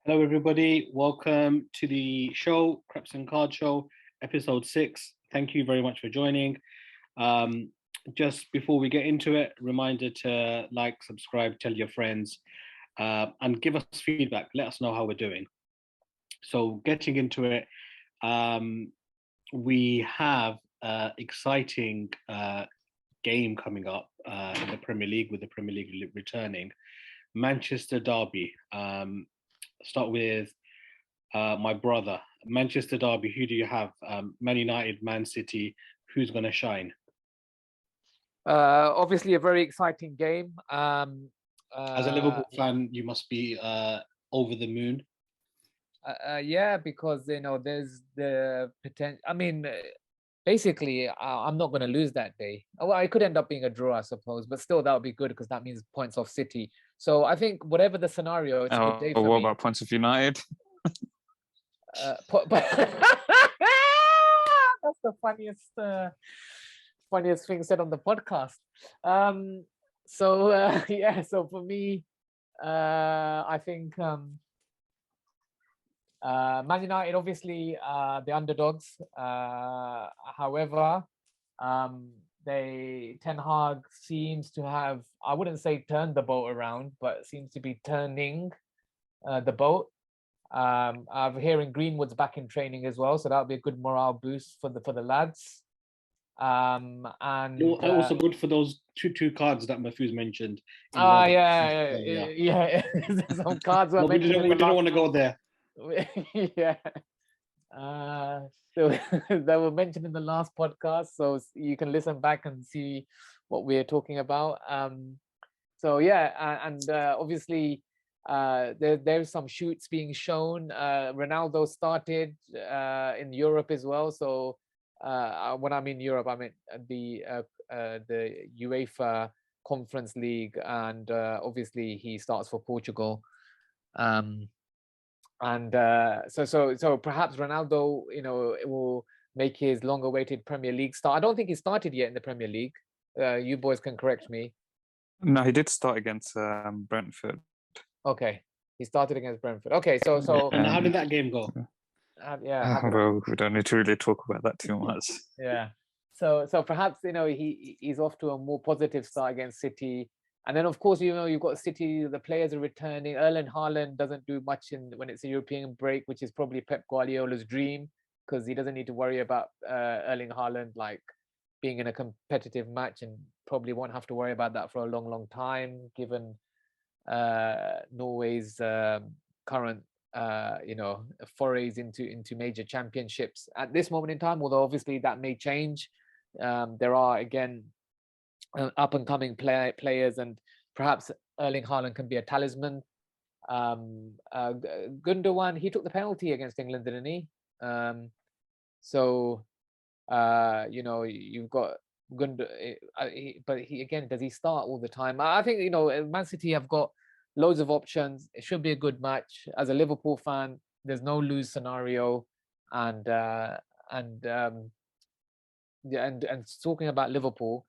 Hello, everybody. Welcome to the show, Creps&Cards Show, episode 6. Thank you very much for joining. Just before we get into it, reminder to like, subscribe, tell your friends, and give us feedback. Let us know how we're doing. So, getting into it, we have exciting game coming up in the Premier League, with the Premier League returning. Manchester Derby. Start with my brother. Manchester Derby, who do you have? Man United, Man City, who's going to shine? Obviously, a very exciting game. As a Liverpool fan, you must be over the moon. Yeah, because there's the potential. I mean, basically, I'm not going to lose that day. Well, it could end up being a draw, I suppose, but still, that would be good because that means points off City. So I think whatever the scenario, it's a good day for me. What about points of United? That's the funniest thing said on the podcast. So for me, I think Man United, obviously, the underdogs. However, Ten Hag seems to have, I wouldn't say turned the boat around, but seems to be turning the boat. I'm hearing Greenwood's back in training as well, so that'll be a good morale boost for the lads. And also good for those two cards that Mafuz mentioned. Yeah. Some cards were mentioned. We didn't want to go there. Yeah. So they were mentioned in the last podcast, so you can listen back and see what we're talking about. Obviously there's some shoots being shown. Ronaldo started in Europe as well. So when I mean Europe, I mean the UEFA Conference League, and obviously he starts for Portugal. So perhaps Ronaldo, it will make his long-awaited Premier League start. I don't think he started yet in the Premier League. You boys can correct me. No, he did start against Brentford. Okay, he started against Brentford. Okay, so and how did that game go? Well, we don't need to really talk about that too much. Yeah. So perhaps he's off to a more positive start against City. And then, of course, you've got City, the players are returning. Erling Haaland doesn't do much when it's a European break, which is probably Pep Guardiola's dream, because he doesn't need to worry about Erling Haaland being in a competitive match, and probably won't have to worry about that for a long, long time, given Norway's current forays into major championships at this moment in time. Although obviously that may change. There are again up and coming players, and perhaps Erling Haaland can be a talisman. Gundogan, he took the penalty against England, didn't he? You've got Gundogan, but does he start all the time? I think Man City have got loads of options. It should be a good match. As a Liverpool fan, there's no lose scenario, and talking about Liverpool.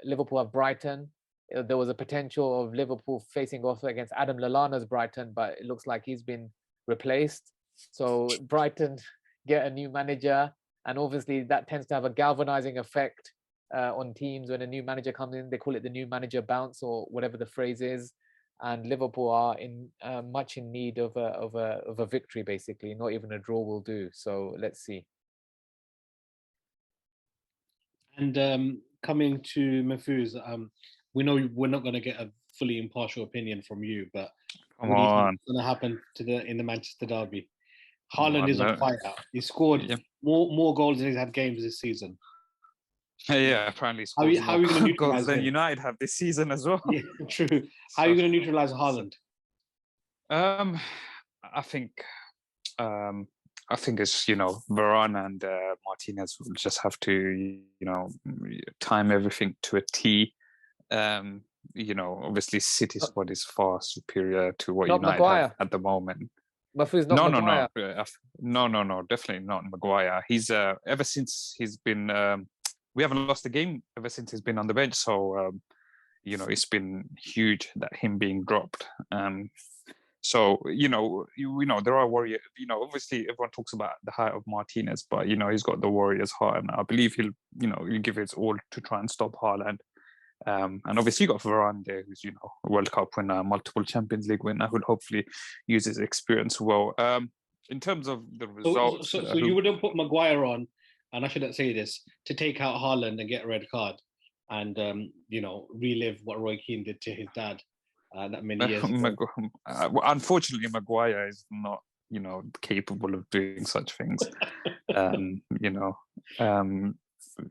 Liverpool have Brighton. There was a potential of Liverpool facing off against Adam Lallana's Brighton, but it looks like he's been replaced. So Brighton get a new manager, and obviously that tends to have a galvanizing effect on teams when a new manager comes in. They call it the new manager bounce, or whatever the phrase is. And Liverpool are much in need of a victory. Basically, not even a draw will do. So let's see. And coming to Mafuz, we know we're not going to get a fully impartial opinion from you, but Come on, what's going to happen in the Manchester Derby? Haaland is on fire. He scored more goals than he's had games this season. Yeah, apparently how are you going to neutralize than United have this season as well. Yeah, true. How are you going to neutralize Haaland? I think it's Varane and Martinez will just have to time everything to a T. Obviously City's squad is far superior to what United have at the moment. No, definitely not Maguire. He's ever since he's been we haven't lost a game ever since he's been on the bench, so it's been huge that him being dropped. So, there are warrior. Obviously everyone talks about the height of Martinez, but he's got the warrior's heart, and I believe he'll give his all to try and stop Haaland. And obviously you got Varane there, who's a World Cup winner, multiple Champions League winner, who'll hopefully use his experience well. In terms of the results, so you wouldn't put Maguire on, and I shouldn't say this, to take out Haaland and get a red card, and relive what Roy Keane did to his dad that many years ago. Unfortunately, Maguire is not capable of doing such things.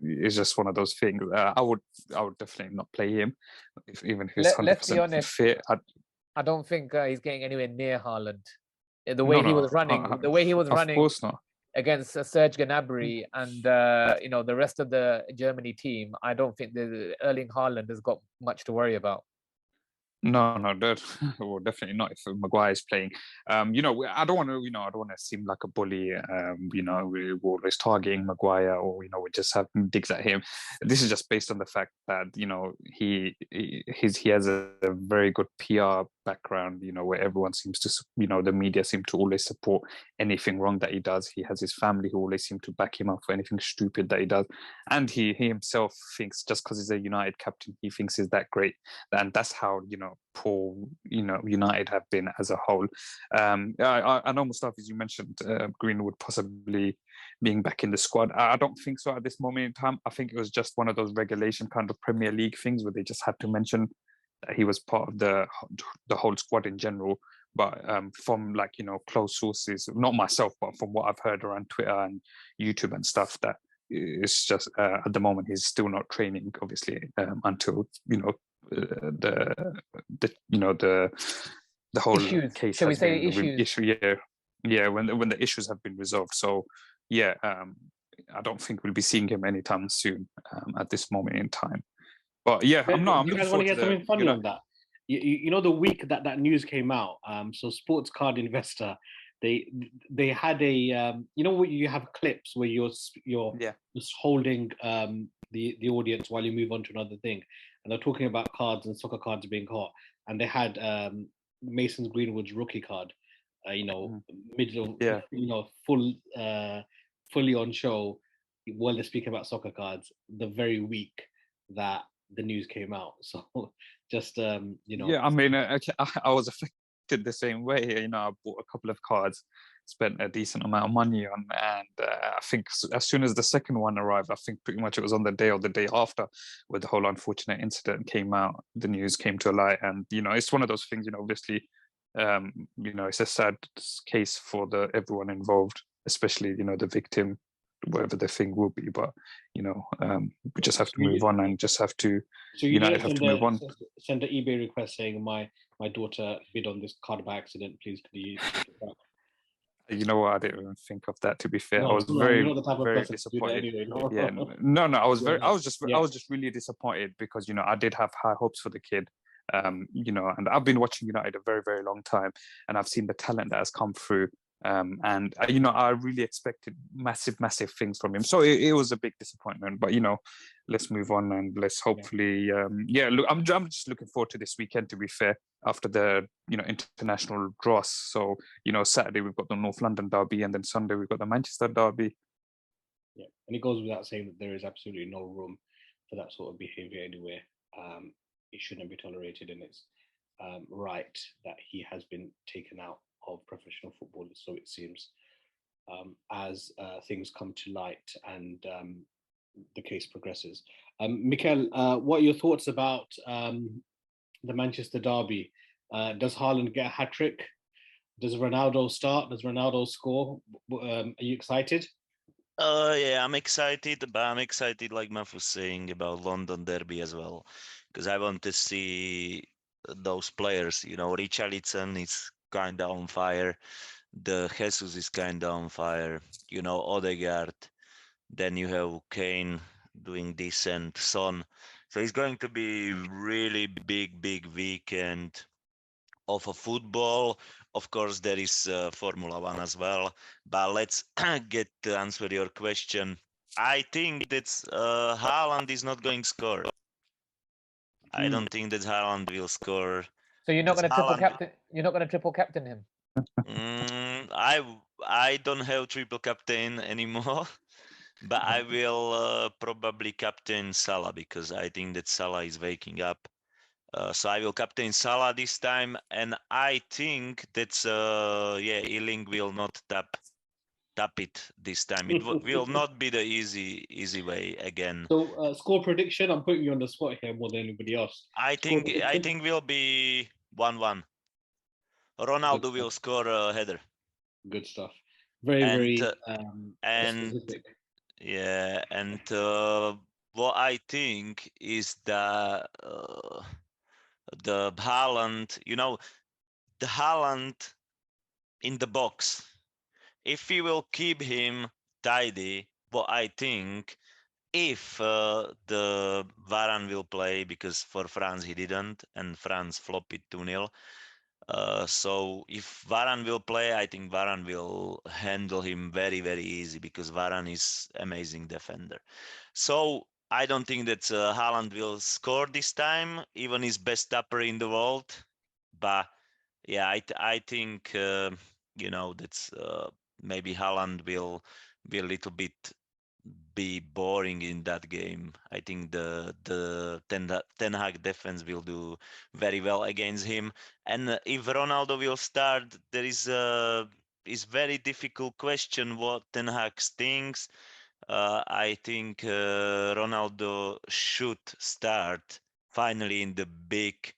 It's just one of those things. I would definitely not play him, even if he's 100% fit. I don't think he's getting anywhere near Haaland. The way he was running, of course not. Against Serge Gnabry and the rest of the Germany team, I don't think the Erling Haaland has got much to worry about. No, well, definitely not if Maguire is playing. I don't want to seem like a bully. We're always targeting Maguire, or we just have digs at him. This is just based on the fact that he has a very good PR background. Where everyone seems to, the media seem to always support anything wrong that he does. He has his family who always seem to back him up for anything stupid that he does, and he himself thinks just because he's a United captain, he thinks he's that great, and that's how poor United have been as a whole. I know, Mustafa, as you mentioned, Greenwood possibly being back in the squad. I don't think so at this moment in time. I think it was just one of those regulation kind of Premier League things where they just had to mention that he was part of the whole squad in general. But from close sources, not myself, but from what I've heard around Twitter and YouTube and stuff, that it's just at the moment he's still not training, obviously, until the whole issues. case Shall we has say been issues? when the issues have been resolved. So I don't think we'll be seeing him anytime soon at this moment in time. But I'm you guys want to hear something funny on that? The week that news came out, so Sports Card Investor, they had a what you have clips where you're just holding the audience while you move on to another thing, and they're talking about cards and soccer cards being hot, and they had Mason Greenwood's rookie card, middle, fully on show while they're speaking about soccer cards the very week that the news came out. So just I mean, I was affected the same way. I bought a couple of cards, spent a decent amount of money on, and I think as soon as the second one arrived, I think pretty much it was on the day or the day after where the whole unfortunate incident came out, the news came to light. And it's one of those things, obviously, it's a sad case for everyone involved, especially the victim, whatever the thing will be. But we just have to move on, and just have to United have to move on. Send an eBay request saying my daughter bid on this card by accident, please could you take it back? You know what? I didn't even think of that. To be fair, I was very disappointed. Anyway, I was just really disappointed because I did have high hopes for the kid. And I've been watching United a very, very long time, and I've seen the talent that has come through. And I really expected massive things from him. So it was a big disappointment. But let's move on, and let's hopefully look, I'm just looking forward to this weekend, to be fair, after the international dross. So Saturday we've got the North London derby, and then Sunday we've got the Manchester derby. Yeah, and it goes without saying that there is absolutely no room for that sort of behavior anywhere. It shouldn't be tolerated, and it's right that he has been taken out of professional football, so it seems, as things come to light and the case progresses. Mikel, what are your thoughts about the Manchester derby? Does Haaland get a hat-trick? Does Ronaldo start? Does Ronaldo score? Are you excited? Yeah, I'm excited, but I'm excited, like Maf was saying, about London derby as well, because I want to see those players. Richarlison is kind of on fire. The Jesus is kind of on fire. Odegaard. Then you have Kane doing decent, Son. So it's going to be really big weekend of a football. Of course, there is Formula One as well. But let's get to answer your question. I think that Haaland is not going to score. I don't think that Haaland will score. So you're not going to triple Haaland- captain. You're not going to triple captain him. I don't have triple captain anymore, but I will probably captain Salah because I think that Salah is waking up. So I will captain Salah this time, and I think that's Ealing will not tap it this time. It will not be the easy way again. So score prediction. I'm putting you on the spot here more than anybody else. I Score think prediction? will be 1-1. Ronaldo will score a header. Good stuff. Very, And very and specific. yeah, and what I think is that the Haaland, the Haaland in the box. If we will keep him tidy, what I think, if the Varane will play, because for France he didn't, and France flopped it 2-0. So if Varane will play, I think Varane will handle him very, very easy because Varane is amazing defender. So I don't think that Haaland will score this time, even his best tapper in the world. But yeah, I think that's maybe Haaland will be a little bit be boring in that game. I think the Ten Hag defense will do very well against him. And if Ronaldo will start, there is very difficult question what Ten Hag thinks. I think Ronaldo should start finally in the big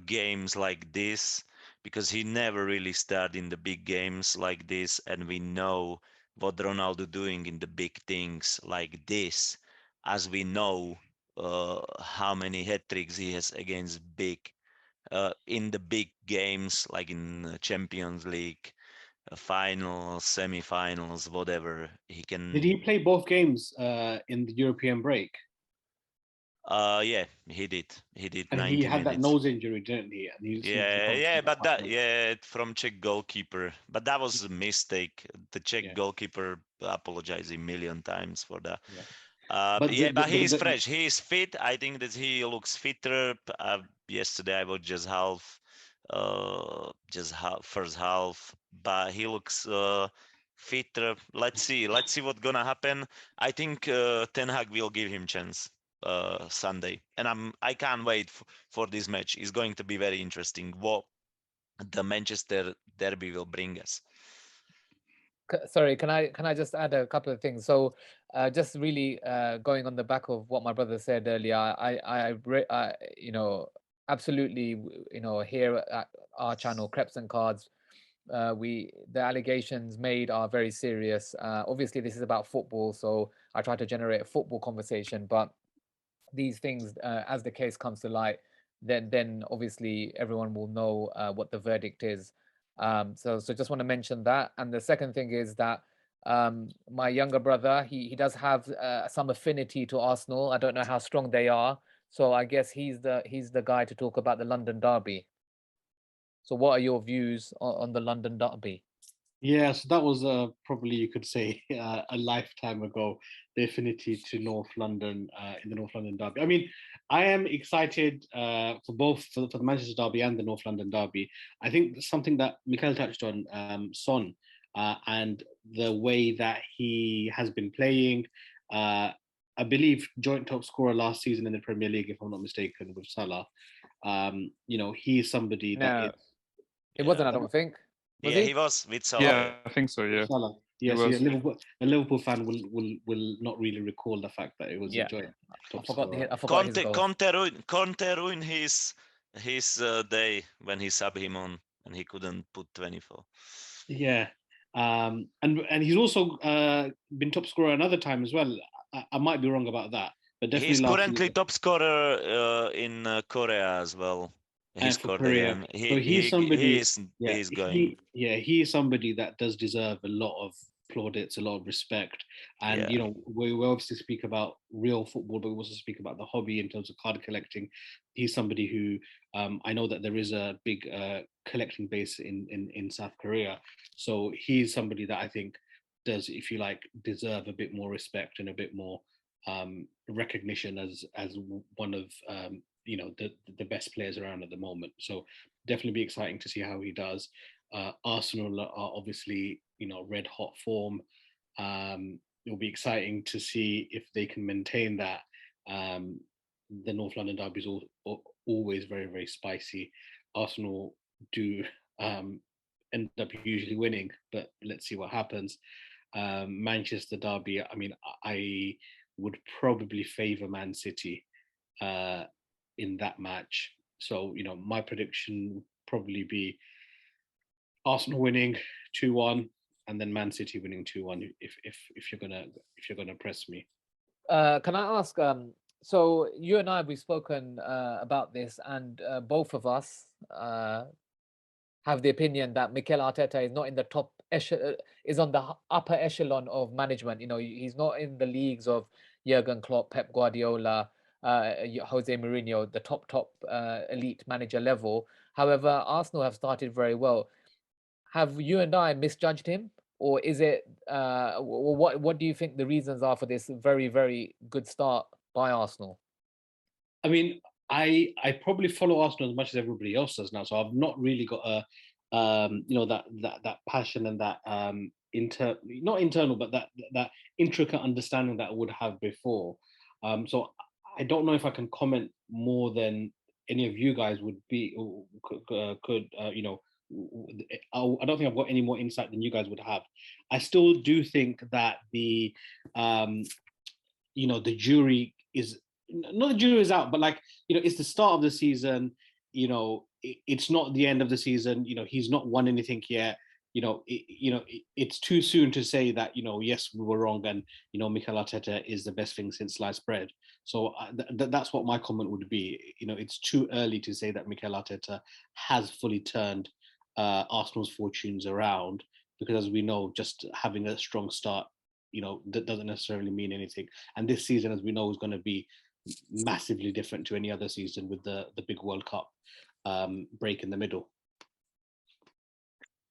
games like this because he never really started in the big games like this, and we know what Ronaldo doing in the big things like this, as we know how many hat tricks he has against big in the big games like in Champions League, finals, semi-finals, whatever he can. Did he play both games in the European break? Yeah, he did. He did And 90 he had that minutes. nose injury, didn't he? And he seems to Yeah, come but quite well. from Czech goalkeeper. But that was a mistake. The Czech goalkeeper apologized a million times for that. Yeah. But yeah, but he is the fresh. He is fit. I think that he looks fitter. Yesterday I was just half, first half, but he looks fitter. Let's see what's gonna happen. I think Ten Hag will give him chance Sunday, and I can't wait for this match. It's going to be very interesting. What the Manchester derby will bring us. Sorry, can I just add a couple of things? So, just really going on the back of what my brother said earlier, I absolutely, here at our channel, Creps and Cards, the allegations made are very serious. Obviously, this is about football, so I try to generate a football conversation, but these things, as the case comes to light, then obviously everyone will know what the verdict is. So just want to mention that. And the second thing is that my younger brother, he does have some affinity to Arsenal. I don't know how strong they are. So I guess he's the guy to talk about the London derby. So what are your views on the London derby? Yeah, so that was probably, you could say, a lifetime ago, the affinity to North London in the North London derby. I mean, I am excited for both for the Manchester derby and the North London derby. I think something that Mikhail touched on, Son, and the way that he has been playing. I believe joint top scorer last season in the Premier League, if I'm not mistaken, with Salah. He is somebody that No, is. it wasn't. I don't think. Was Yeah, he? he was with Salah. Yeah, I think so. Yeah, Salah. Yes, was. yeah, a Liverpool fan will not really recall the fact that it was a joint top scorer. I forgot his goals. Conte ruined his day when he subbed him on and he couldn't put 24. Yeah, and he's also been top scorer another time as well. I might be wrong about that, but definitely He's last currently season. top scorer in Korea as well. He And for scored Korea. again. So he's somebody, yeah, He's going. he is somebody that does deserve a lot of plaudits, a lot of respect. And Yeah. we obviously speak about real football, but we also speak about the hobby in terms of card collecting. He's somebody who I know that there is a big collecting base in South Korea. So he's somebody that I think does, if you like, deserve a bit more respect and a bit more recognition as one of the best players around at the moment. So definitely be exciting to see how he does. Arsenal are obviously red hot form. It'll be exciting to see if they can maintain that. The North London derby is always very, very spicy. Arsenal do end up usually winning, but let's see what happens. Manchester derby, I mean, I would probably favour Man City in that match. So, my prediction would probably be Arsenal winning 2-1 and then Man City winning 2-1 if you're gonna press me. Can I ask? So you and I, we've spoken about this, and both of us have the opinion that Mikel Arteta is not in the top is on the upper echelon of management. He's not in the leagues of Jurgen Klopp, Pep Guardiola, Jose Mourinho, the top elite manager level. However, Arsenal have started very well. Have you and I misjudged him, or is it? What do you think the reasons are for this very, very good start by Arsenal? I mean, I probably follow Arsenal as much as everybody else does now, so I've not really got a that passion and that not internal, but that intricate understanding that I would have before. So I don't know if I can comment more than any of you guys would be or could I don't think I've got any more insight than you guys would have. I still do think that the jury is not the jury is out, but it's the start of the season. It's not the end of the season. He's not won anything yet. It's too soon to say that yes, we were wrong, and Mikel Arteta is the best thing since sliced bread. So that's what my comment would be. It's too early to say that Mikel Arteta has fully turned Arsenal's fortunes around, because as we know, just having a strong start, that doesn't necessarily mean anything. And this season, as we know, is going to be massively different to any other season with the big World Cup break in the middle.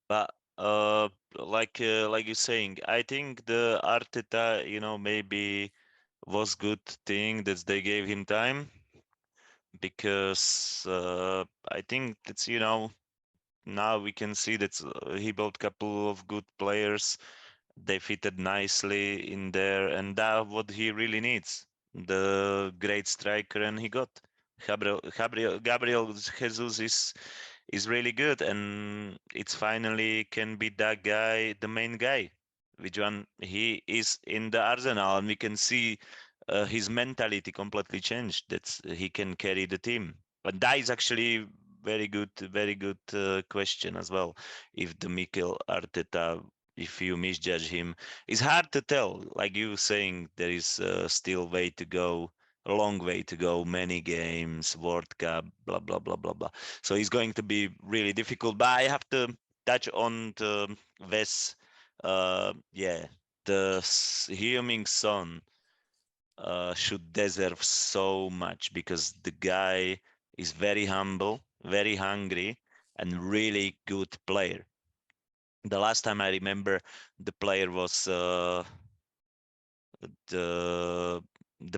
But like you're saying, I think the Arteta, maybe was good thing that they gave him time, because I think that's now we can see that he bought a couple of good players. They fitted nicely in there, and that what he really needs. The great striker, and he got Gabriel Jesus is really good, and it's finally can be that guy, the main guy. Which one he is in the Arsenal, and we can see his mentality completely changed. That's he can carry the team. But that is actually very good question as well. If the Mikel Arteta, if you misjudge him, it's hard to tell. Like you saying, there is still way to go, a long way to go, many games, World Cup, blah blah blah blah blah. So it's going to be really difficult. But I have to touch on the Wes. Yeah, the Heung-min Son should deserve so much, because the guy is very humble, very hungry, and really good player. The last time I remember, the player was the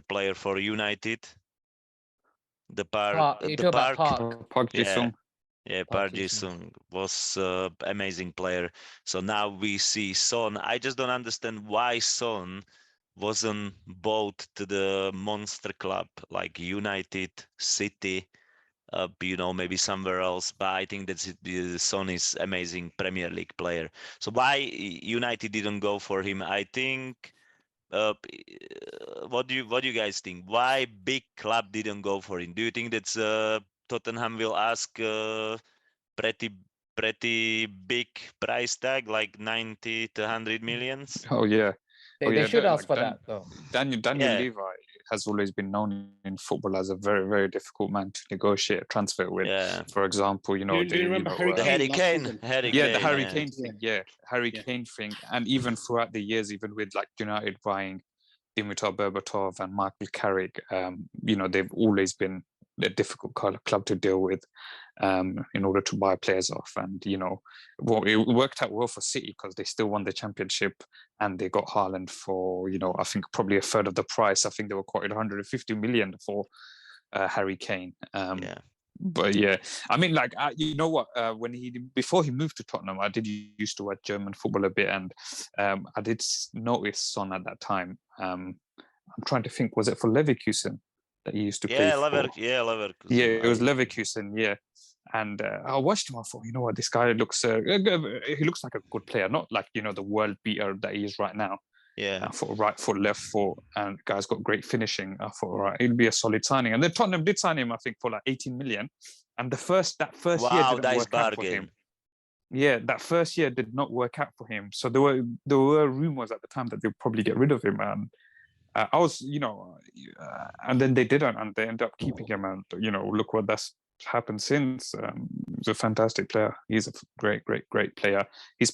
player for United, the Park, You the talk about Park. Park Yeah, Ji-sung. yeah, Park Park Ji-sung. Ji-sung was amazing player. So now we see Son. I just don't understand why Son wasn't bought to the monster club like United, City, maybe somewhere else. But I think that Son is amazing Premier League player. So why United didn't go for him? I think. What do you guys think? Why big club didn't go for him? Do you think that's Tottenham will ask pretty pretty big price tag, like 90 to 100 millions? Oh yeah. They should ask Like for that though. Daniel Yeah, Levy has always been known in football as a very, very difficult man to negotiate a transfer with. yeah. For example, Do you remember Harry The Kane Harry last Kane, season? Harry yeah, the Kane, Harry yeah. Kane thing, Harry Yeah. Kane thing, and even throughout the years, even with like United buying Dimitar Berbatov and Michael Carrick, they've always been a difficult club to deal with in order to buy players off. And, it worked out well for City because they still won the championship and they got Haaland for, I think probably a third of the price. I think they were quoted 150 million for Harry Kane. Yeah. But yeah, I mean, like, you know what? Before he moved to Tottenham, I did used to watch German football a bit, and I did notice Son at that time. I'm trying to think, was it for Leverkusen that he used to play for? Leverkusen. Yeah, it was Leverkusen. Yeah, and I watched him. I thought, you know what, this guy looks. He looks like a good player, not like the world beater that he is right now. Yeah. I thought right foot, left foot, and guy's got great finishing. I thought, all right, it'll be a solid signing. And then Tottenham did sign him, I think, for like 18 million. And that first year didn't work out for him. Yeah, that first year did not work out for him. So there were rumors at the time that they'd probably get rid of him. And I was, and then they didn't, and they ended up keeping him. And look what that's happened since. He's a fantastic player. He's a great player. He's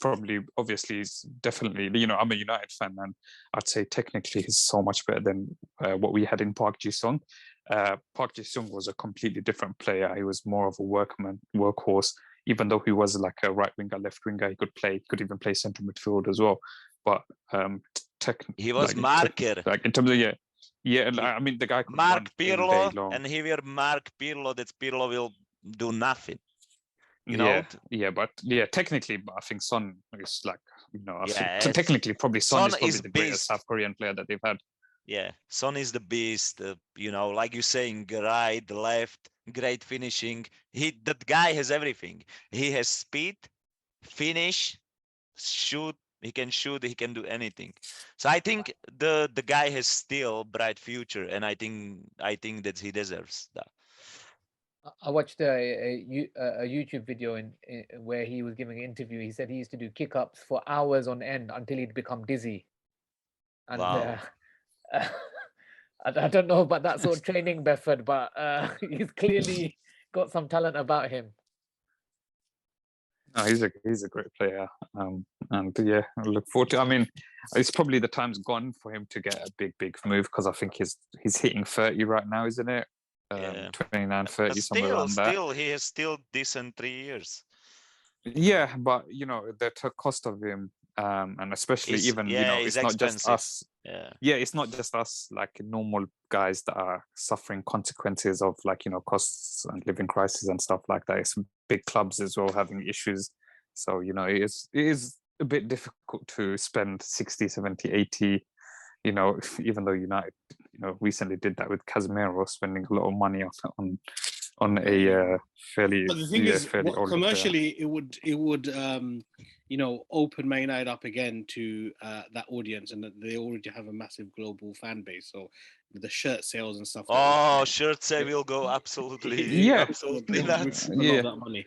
definitely, I'm a United fan, and I'd say technically he's so much better than what we had in Park Ji-sung. Park Ji-sung was a completely different player. He was more of a workhorse, even though he was like a right winger, left winger. He could even play central midfield as well. But he was marker. Like in terms of I mean, the guy could Mark Pirlo, and he will mark Pirlo, that Pirlo will do nothing. You know? But technically, I think Son is like, think technically probably Son is probably the greatest South Korean player that they've had. Yeah, Son is the beast. Like you're saying, right, left, great finishing. That guy has everything. He has speed, finish, shoot. He can shoot. He can do anything. So I think the guy has still bright future, and I think that he deserves that. I watched a YouTube video where he was giving an interview. He said he used to do kick-ups for hours on end until he'd become dizzy. And wow. I don't know about that sort of training method, but he's clearly got some talent about him. No, he's a great player, and yeah, I look forward to. I mean, it's probably the time's gone for him to get a big move, because I think he's hitting 30 right now, isn't it? 29, 30, somewhere around that. Still, he has still decent 3 years. Yeah, but the cost of him, and especially it's not expensive. just us. Yeah, it's not just us, like normal guys that are suffering consequences of costs and living crisis and stuff like that. It's big clubs as well having issues. So it is a bit difficult to spend 60, 70, 80. Even though United recently did that with Casemiro, spending a lot of money on a fairly. But the thing is, fairly old commercially, player. it would open Man United up again to that audience, and that they already have a massive global fan base. So the shirt sales and stuff. Shirt sale will go absolutely, absolutely nuts. Yeah, that money.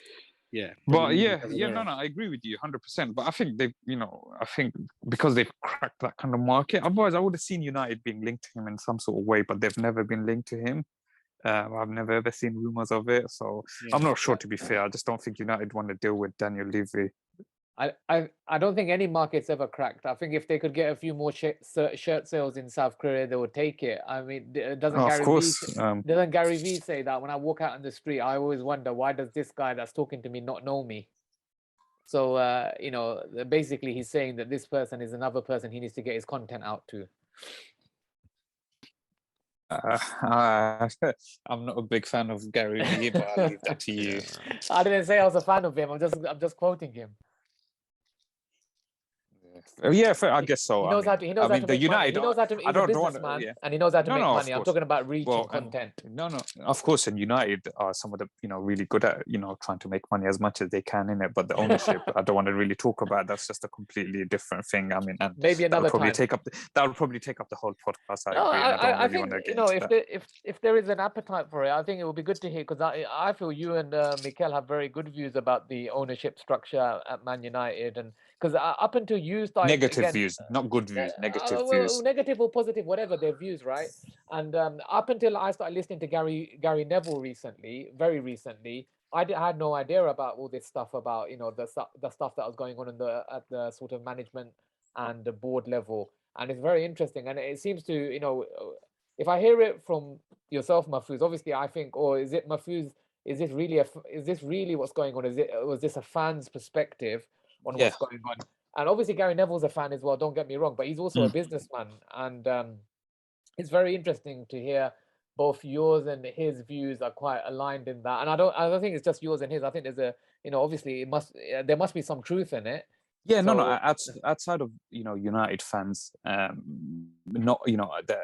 Yeah, but I agree with you 100%. But I think I think because they've cracked that kind of market. Otherwise, I would have seen United being linked to him in some sort of way, but they've never been linked to him. I've never ever seen rumors of it, so I'm not sure. To be fair, I just don't think United want to deal with Daniel Levy. I don't think any market's ever cracked. I think if they could get a few more shirt sales in South Korea, they would take it. I mean, doesn't Gary Vee say that? When I walk out on the street, I always wonder, why does this guy that's talking to me not know me? So basically he's saying that this person is another person he needs to get his content out to. I'm not a big fan of Gary Vee, but I'll leave that to you. I didn't say I was a fan of him. I'm just quoting him. Yeah, I guess so. He knows how to make money. He knows how to. He's a businessman, and he knows how to make money. I'm talking about reach and content. Of course. And United are some of the really good at trying to make money as much as they can in it. But the ownership, I don't want to really talk about. That's just a completely different thing. I mean, and maybe another time. That would probably take up the whole podcast. I think if there is an appetite for it, I think it would be good to hear, because I feel you and Mikel have very good views about the ownership structure at Man United, and because up until you started negative views, not good views, negative views, negative or positive, whatever their views, right? And up until I started listening to Gary Neville very recently, I had no idea about all this stuff about the stuff that was going on at the sort of management and the board level, and it's very interesting. And it seems to if I hear it from yourself, Mahfouz, obviously I think, or is it Mahfouz? Is this really what's going on? Was this a fan's perspective on what's going on? And obviously Gary Neville's a fan as well, don't get me wrong, but he's also a businessman, and it's very interesting to hear both yours and his views are quite aligned in that. And I don't think it's just yours and his. I think there's a, obviously there must be some truth in it. Yeah, no, So outside of United fans, not the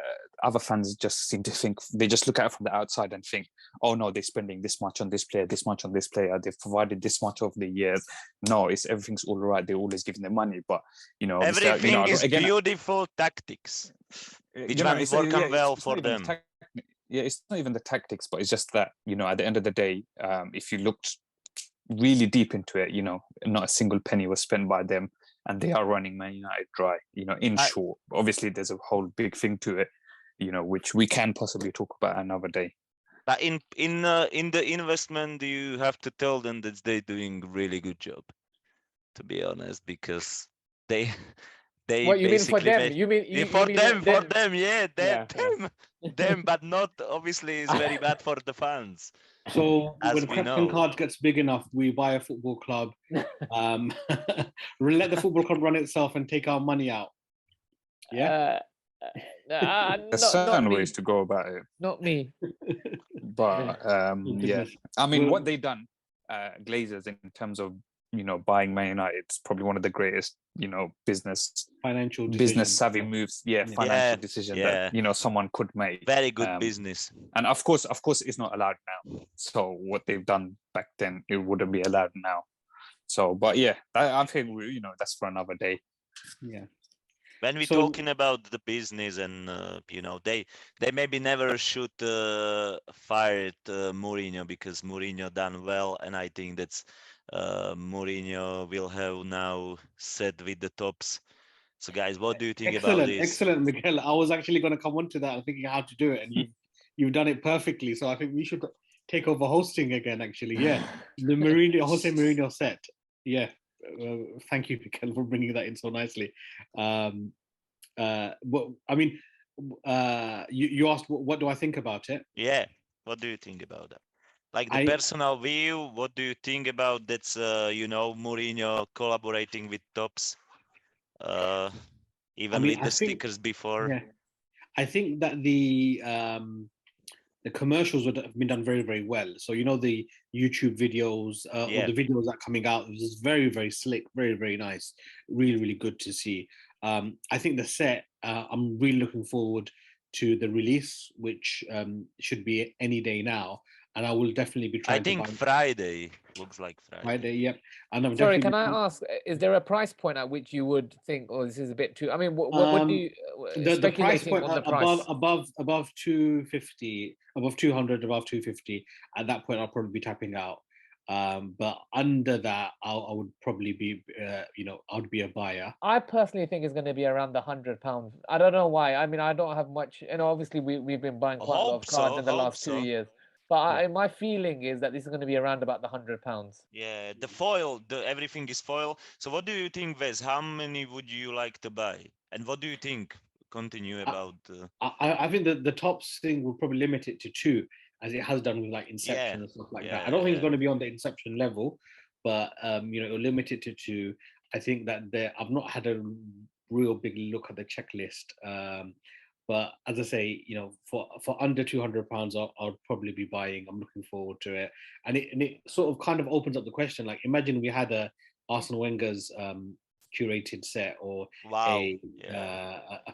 other fans just seem to think they just look at it from the outside and think, oh no, they're spending this much on this player, this much on this player, they've provided this much over the years. No, it's everything's all right. They're always giving their money, but obviously, Everything is again, beautiful tactics, which one it's work yeah, well it's for not even them. yeah, it's not even the tactics, but it's just that at the end of the day, if you looked really deep into it, not a single penny was spent by them, and they are running Man United dry. In short, obviously there's a whole big thing to it, which we can possibly talk about another day. But in the investment, you have to tell them that they're doing really good job, to be honest, because they what you mean for basically them? You mean for mean them, yeah, them, but not obviously is very bad for the fans. So As when we Creps and know. Cards gets big enough, we buy a football club, let the football club run itself and take our money out. Yeah. There's not certain me. ways to go about it, Not me. but yeah, Goodness. I mean, Well- what they done, Glazers, in terms of buying Man United, it's probably one of the greatest business financial savvy moves, financial decision that someone could make. Very good business. And of course it's not allowed now. So what they've done back then, it wouldn't be allowed now. So, but yeah, I think that's for another day. Yeah. When we're So- talking about the business, and they maybe never should fire Mourinho, because Mourinho done well, and I think that's Mourinho will have now set with the tops. So guys, what do you think about this? Excellent, Miguel. I was actually going to come on to that and thinking how to do it, and you've done it perfectly. So I think we should take over hosting again. Actually, yeah, the Jose Mourinho set. Yeah, thank you, Miguel, for bringing that in so nicely. What I mean, you asked what do I think about it? Yeah, what do you think about that? Like the personal view, what do you think about that's Mourinho collaborating with tops? Even with the stickers before. Yeah, I think that the commercials have been done very, very well. So the YouTube videos or the videos that are coming out, is very, very slick, very, very nice, really, really good to see. I think the set, I'm really looking forward to the release, which should be any day now. And I will definitely be trying. I think Friday looks like Friday. Friday, yep. And I'm Sorry, can I ask? Is there a price point at which you would think, oh, this is a bit too? I mean, what do you the price point on the price? above 250, above 200, above 250? At that point, I'll probably be tapping out. But under that, I would probably be, I'd be a buyer. I personally think it's going to be around the £100. I don't know why. I mean, I don't have much. Obviously, we've been buying quite a lot of cards in the last 2 years. But my feeling is that this is going to be around about the £100. Yeah, the foil, everything is foil. So what do you think, Wes? How many would you like to buy? And what do you think? Continue about. I think that the tops thing will probably limit it to 2, as it has done with like Inception and stuff like that. I don't think it's going to be on the Inception level, but it'll limit it to 2. I think that I've not had a real big look at the checklist. But as I say, for under £200, I'll probably be buying. I'm looking forward to it, and it sort of kind of opens up the question. Like, imagine we had a Arsene Wenger's curated set, or a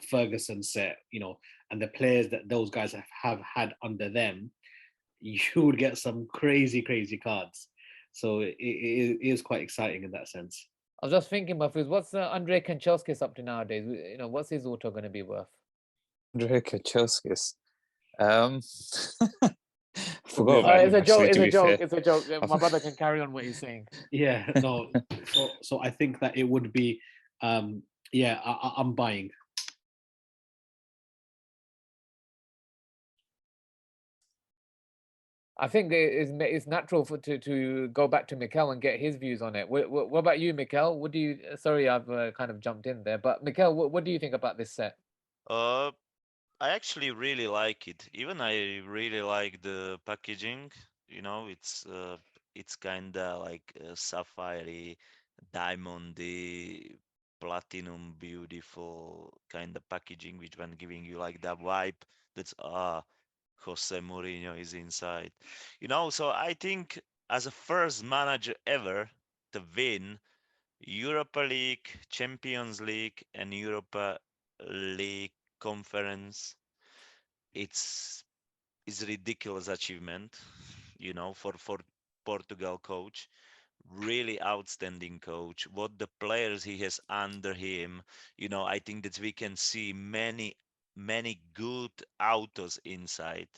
Ferguson set, and the players that those guys have had under them, you would get some crazy cards. So it is quite exciting in that sense. I was just thinking, Mafuz, what's Andrei Kanchelskis up to nowadays? What's his auto going to be worth? Andrei Kanchelskis. Forgot about it's a joke. It's a joke. My brother can carry on what he's saying. Yeah, no. So I think that it would be, I'm buying. I think it's natural to go back to Mikel and get his views on it. What about you, Mikel? What do you? Sorry, I've kind of jumped in there, but Mikel, what do you think about this set? I actually really like it. Even I really like the packaging. It's kinda like sapphire, diamondy, platinum, beautiful kind of packaging, which one giving you like that vibe. That's Jose Mourinho is inside. So I think as a first manager ever to win Europa League, Champions League, and Europa League conference, it's ridiculous achievement, for Portugal coach. Really outstanding coach. What the players he has under him, I think that we can see many good autos inside.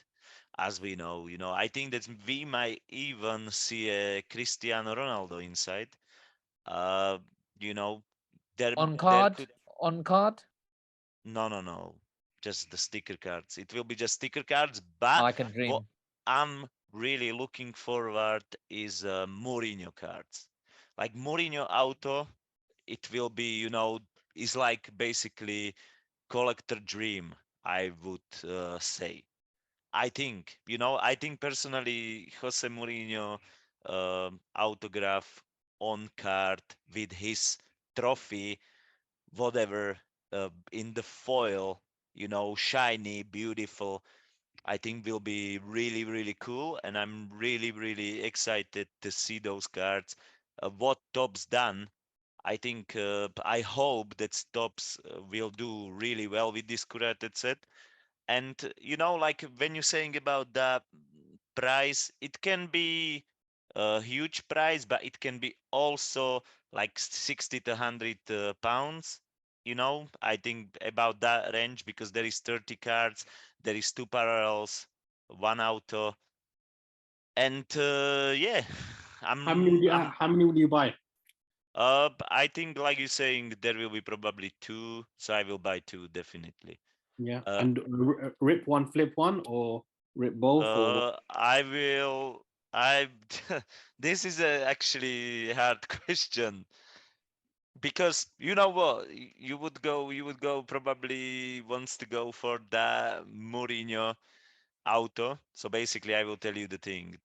As we know, I think that we might even see a Cristiano Ronaldo inside. Uh, you know, On there card, could on card, no, just the sticker cards. It will be just sticker cards. But I can what dream. I'm really looking forward is Mourinho cards. Like Mourinho auto, it will be, is like basically collector dream, I would say. I think personally, Jose Mourinho autograph on card with his trophy, whatever, in the foil, shiny, beautiful. I think will be really, really cool, and I'm really, really excited to see those cards. What Top's done, I hope that Tops will do really well with this curated set. And like when you're saying about the price, it can be a huge price, but it can be also like 60 to 100 pounds. I think about that range because there is 30 cards, there is two parallels, one auto, and yeah, I'm How many would you buy? I think like you're saying there will be probably two, so I will buy two definitely. Yeah, Uh, and rip one, flip one, or rip both, or what? I will. I. This is a actually hard question because you know what, you would go probably wants to go for the Mourinho auto. So basically, I will tell you the thing.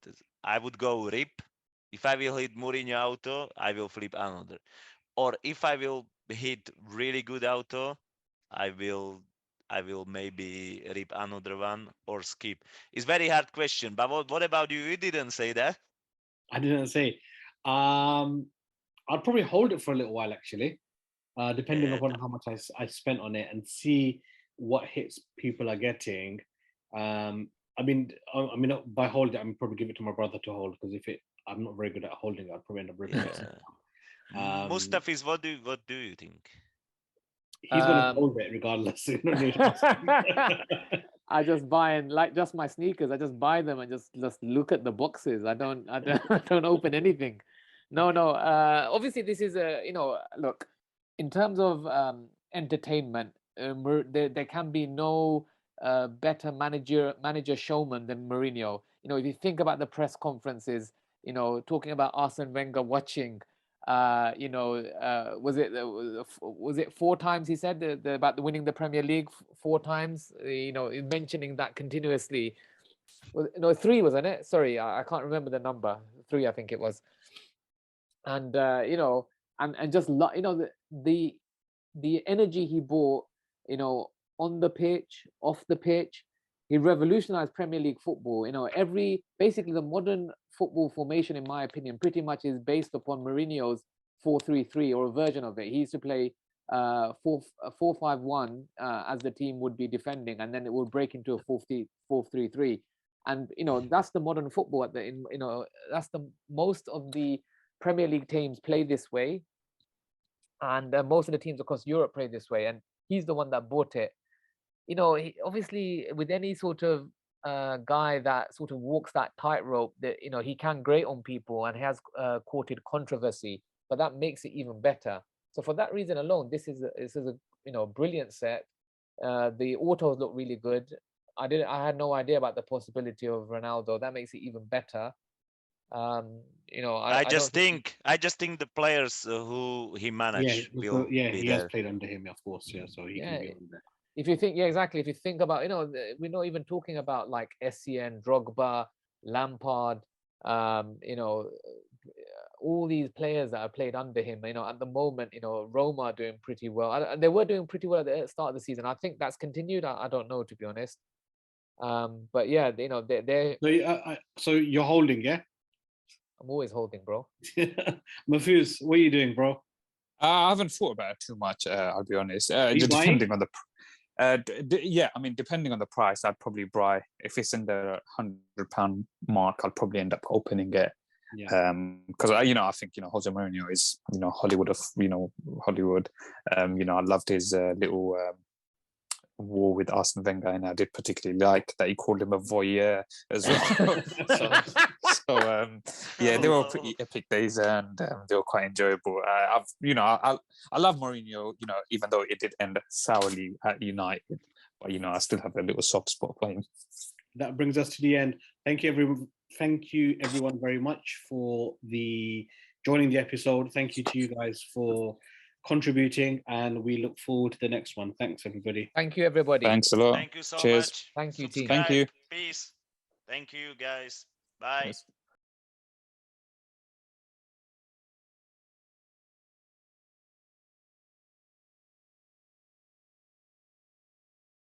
I would go rip. If I will hit Mourinho auto, I will flip another. Or if I will hit really good auto, I will I will maybe rip another one or skip. It's very hard question, but what about you? You didn't say that. I didn't say. Um, I'd probably hold it for a little while actually, depending Yeah, upon how much I spent on it and see what hits people are getting. I mean, by hold it, I'm probably give it to my brother to hold because if it, I'm not very good at holding it, I'd probably end up ripping it. yeah. Um, Mustafis, what do you think? he's gonna Um, hold it regardless. I just buy and like just my sneakers. I just buy them and just look at the boxes. I don't I don't open anything. No. Obviously, this is a look in terms of entertainment. There can be no better manager showman than Mourinho. If you think about the press conferences, talking about Arsene Wenger watching was it 4 times he said about the winning the Premier League 4 times? Mentioning that continuously. No, three, wasn't it? Sorry, I can't remember the number. Three, I think it was. And and just the energy he brought, on the pitch, off the pitch, he revolutionized Premier League football. Basically the modern football formation, in my opinion, pretty much is based upon Mourinho's 4-3-3 or a version of it. He used to play 4-5-1 as the team would be defending, and then it would break into a 4-3-3. And that's the modern football. That's the most of the Premier League teams play this way, and most of the teams across Europe play this way. And he's the one that bought it. Obviously, with any sort of guy that sort of walks that tightrope, that he can grate on people and has courted controversy, but that makes it even better. So for that reason alone, this is a brilliant set. The autos look really good. I had no idea about the possibility of Ronaldo. That makes it even better. I I don't just think think I just think the players who he yeah, managed will yeah, be he has there. played under him, of course, yeah, so he can yeah. be on there. If you think, yeah, exactly. If you think about, we're not even talking about like SCN, Drogba, Lampard, all these players that have played under him. At the moment, Roma are doing pretty well. They were doing pretty well at the start of the season. I think that's continued. I don't know, to be honest. But yeah, you know, they're So you're holding, yeah? I'm always holding, bro. Mafuz, what are you doing, bro? I haven't thought about it too much. I'll be honest. Are you Just buying? depending on the, yeah. I mean, depending on the price, I'd probably buy. If it's in the £100 mark, I'll probably end up opening it. Yeah. Because I think Jose Mourinho is Hollywood of Hollywood. I loved his little war with Arsene Wenger, and I did particularly like that he called him a voyeur as well. Yeah, they were pretty epic days, and they were quite enjoyable. I love Mourinho, even though it did end sourly at United, but I still have a little soft spot for him. That brings us to the end. Thank you, everyone. Thank you, everyone, very much for joining the episode. Thank you to you guys for contributing, and we look forward to the next one. Thanks, everybody. Thank you, everybody. Thanks a lot. Thank you so Cheers. much. Thank you, team. Subscribe. Thank you. Peace. Thank you, guys. Bye. Yes.